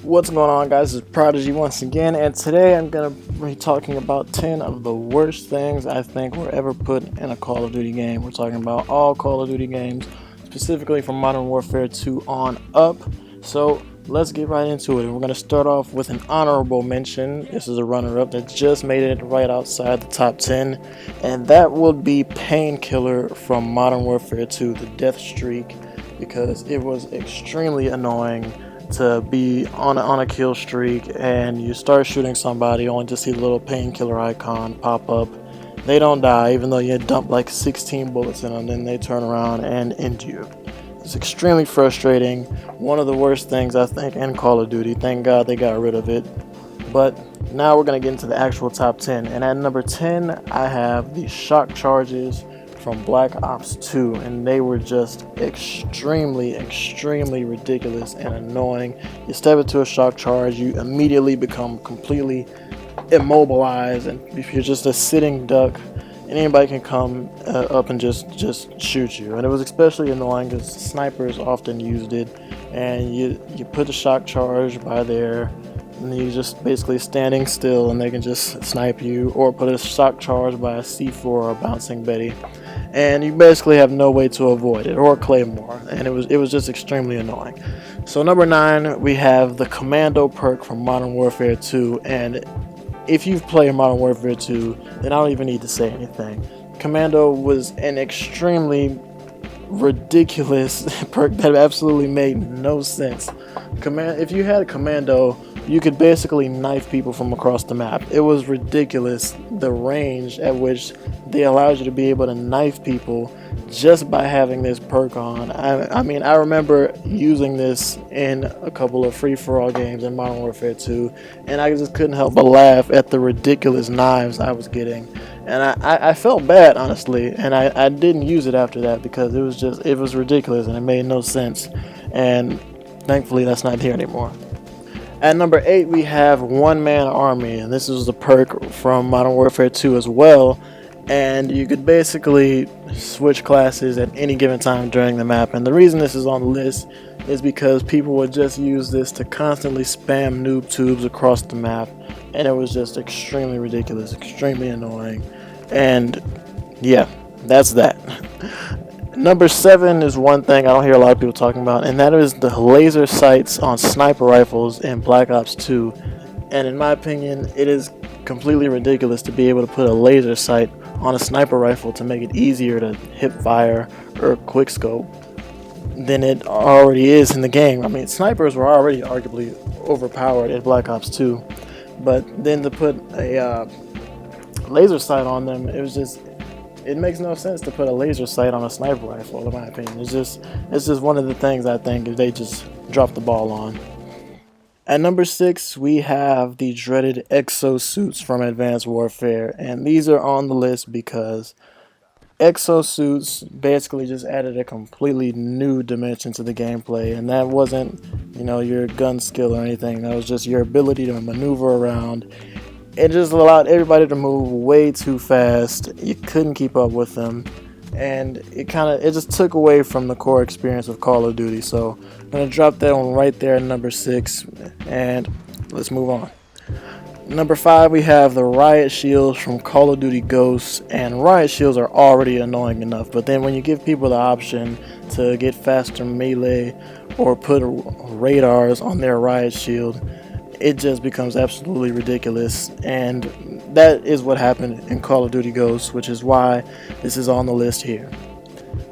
What's going on, guys? It's Prodigy once again, and today I'm going to be talking about 10 of the worst things I think were ever put in a Call of Duty game. We're talking about all Call of Duty games, specifically from Modern Warfare 2 on up. So let's get right into it. We're going to start off with an honorable mention. This is a runner-up that just made it right outside the top 10, and that would be Painkiller from Modern Warfare 2, the death streak, because it was extremely annoying to be on a kill streak and you start shooting somebody only to see the little painkiller icon pop up. They don't die even though you dump like 16 bullets in them, then they turn around and end you. It's extremely frustrating. One of the worst things I think in Call of Duty. Thank God they got rid of it. But now we're going to get into the actual top 10, and at number 10 I have the shock charges from Black Ops 2, and they were just extremely ridiculous and annoying. You step into a shock charge, you immediately become completely immobilized, and if you're just a sitting duck, anybody can come up and just shoot you. And it was especially annoying because snipers often used it, and you put the shock charge by there, and you just basically standing still and they can just snipe you, or put a shock charge by a C4 or a bouncing Betty, and you basically have no way to avoid it, or a Claymore, and it was just extremely annoying. So number 9, we have the Commando perk from Modern Warfare 2, and if you've played Modern Warfare 2, then I don't even need to say anything. Commando was an extremely ridiculous perk that absolutely made no sense. If you had a Commando, you could basically knife people from across the map. It was ridiculous, the range at which they allowed you to be able to knife people just by having this perk on. I mean, I remember using this in a couple of free-for-all games in Modern Warfare 2, and I just couldn't help but laugh at the ridiculous knives I was getting. And I felt bad, honestly, and I didn't use it after that because it was ridiculous and it made no sense. And thankfully that's not here anymore. At number 8, we have One Man Army, and this is the perk from Modern Warfare 2 as well. And you could basically switch classes at any given time during the map. And the reason this is on the list is because people would just use this to constantly spam noob tubes across the map. And it was just extremely ridiculous, extremely annoying. And yeah, that's that. Number 7 is one thing I don't hear a lot of people talking about, and that is the laser sights on sniper rifles in Black Ops 2. And in my opinion, it is completely ridiculous to be able to put a laser sight on a sniper rifle to make it easier to hip fire or quickscope than it already is in the game. I mean, snipers were already arguably overpowered in Black Ops 2, but then to put a laser sight on them, it makes no sense to put a laser sight on a sniper rifle, in my opinion. It's just one of the things I think they just dropped the ball on. At number 6, we have the dreaded exosuits from Advanced Warfare, and these are on the list because exosuits basically just added a completely new dimension to the gameplay, and that wasn't, your gun skill or anything. That was just your ability to maneuver around. It just allowed everybody to move way too fast. You couldn't keep up with them, and it just took away from the core experience of Call of Duty. So I'm gonna drop that one right there at number 6, and let's move on. Number 5, we have the riot shields from Call of Duty Ghosts, and riot shields are already annoying enough, but then when you give people the option to get faster melee or put radars on their riot shield, it just becomes absolutely ridiculous. And that is what happened in Call of Duty Ghosts, which is why this is on the list here.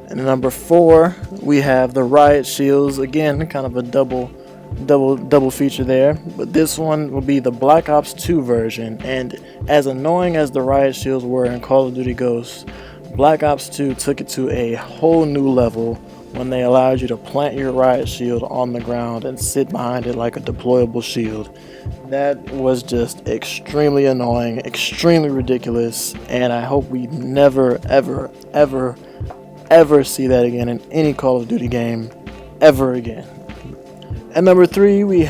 And number 4, we have the riot shields. Again, kind of a double feature there, but this one will be the Black Ops 2 version. And as annoying as the riot shields were in Call of Duty Ghosts, Black Ops 2 took it to a whole new level when they allowed you to plant your riot shield on the ground and sit behind it like a deployable shield. That was just extremely annoying, extremely ridiculous, and I hope we never, ever see that again in any Call of Duty game, ever again. At number 3, we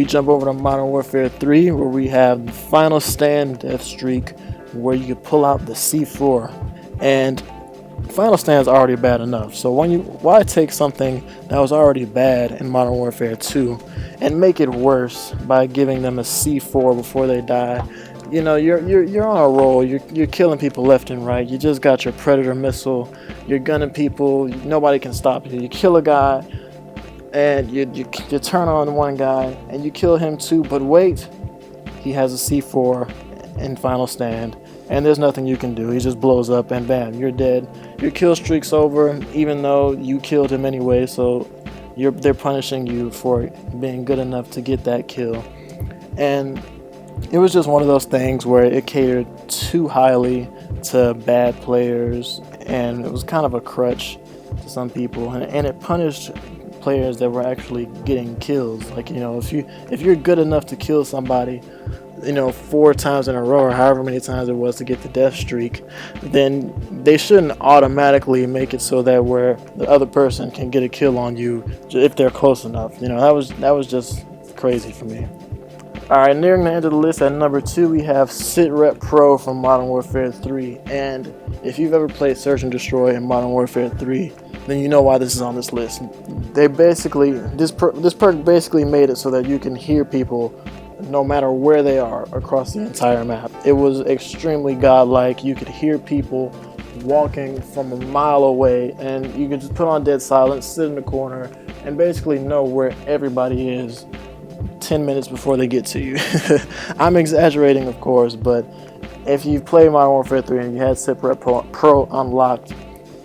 jump over to Modern Warfare 3, where we have the Final Stand death streak, where you can pull out the C4. And Final Stand is already bad enough. So why take something that was already bad in Modern Warfare 2 and make it worse by giving them a C4 before they die? You know, you're on a roll. You're killing people left and right. You just got your Predator missile. You're gunning people. Nobody can stop you. You kill a guy, and you turn on one guy and you kill him too. But wait, he has a C4 in Final Stand, and there's nothing you can do. He just blows up and bam, you're dead. Your kill streak's over, even though you killed him anyway. So they're punishing you for being good enough to get that kill. And it was just one of those things where it catered too highly to bad players, and it was kind of a crutch to some people, and it punished players that were actually getting kills. Like, you know, if you're good enough to kill somebody, you know, 4 times in a row or however many times it was to get the death streak, then they shouldn't automatically make it so that where the other person can get a kill on you if they're close enough. You know, that was just crazy for me. Alright, nearing the end of the list, at number 2 we have SITREP Pro from Modern Warfare 3. And if you've ever played Search and Destroy in Modern Warfare 3, then you know why this is on this list. They basically, this perk basically made it so that you can hear people no matter where they are across the entire map. It was extremely godlike. You could hear people walking from a mile away, and you could just put on dead silence, sit in the corner, and basically know where everybody is 10 minutes before they get to you. I'm exaggerating, of course, but if you've played Modern Warfare 3 and you had SITREP Pro unlocked,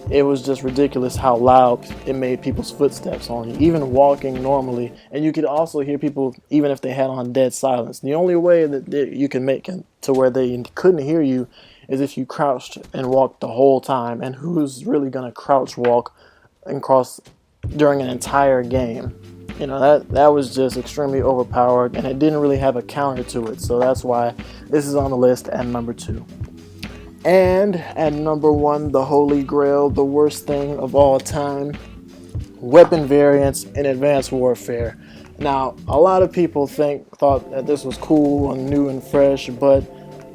it was just ridiculous how loud it made people's footsteps on you, even walking normally. And you could also hear people even if they had on dead silence. The only way that you can make it to where they couldn't hear you is if you crouched and walked the whole time. And who's really going to crouch walk and cross during an entire game? You know, that was just extremely overpowered, and it didn't really have a counter to it. So that's why this is on the list at number 2. And at number 1, the holy grail, the worst thing of all time, weapon variants in Advanced Warfare. Now, a lot of people thought that this was cool and new and fresh, but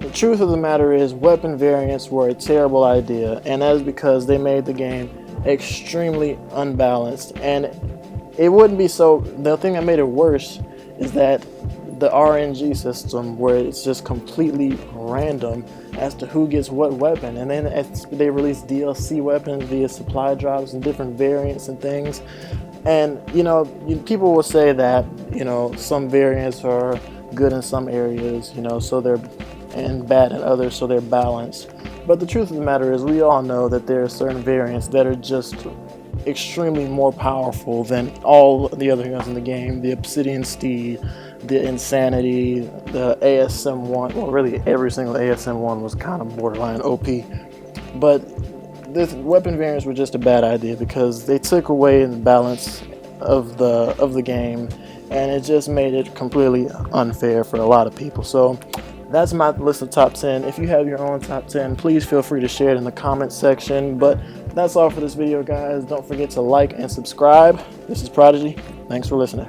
the truth of the matter is weapon variants were a terrible idea, and that is because they made the game extremely unbalanced. And it wouldn't be so. The thing that made it worse is that the RNG system, where it's just completely random as to who gets what weapon, and then they release DLC weapons via supply drops and different variants and things. And you know, people will say that, you know, some variants are good in some areas, you know, so they're and bad in others, so they're balanced. But the truth of the matter is, we all know that there are certain variants that are just extremely more powerful than all the other guns in the game. The Obsidian Steed, the Insanity, the ASM-1. Well, really every single ASM-1 was kind of borderline OP. But the weapon variants were just a bad idea because they took away the balance of the game, and it just made it completely unfair for a lot of people. So that's my list of top 10. If you have your own top 10, please feel free to share it in the comments section. But that's all for this video, guys. Don't forget to like and subscribe. This is Prodigy. Thanks for listening.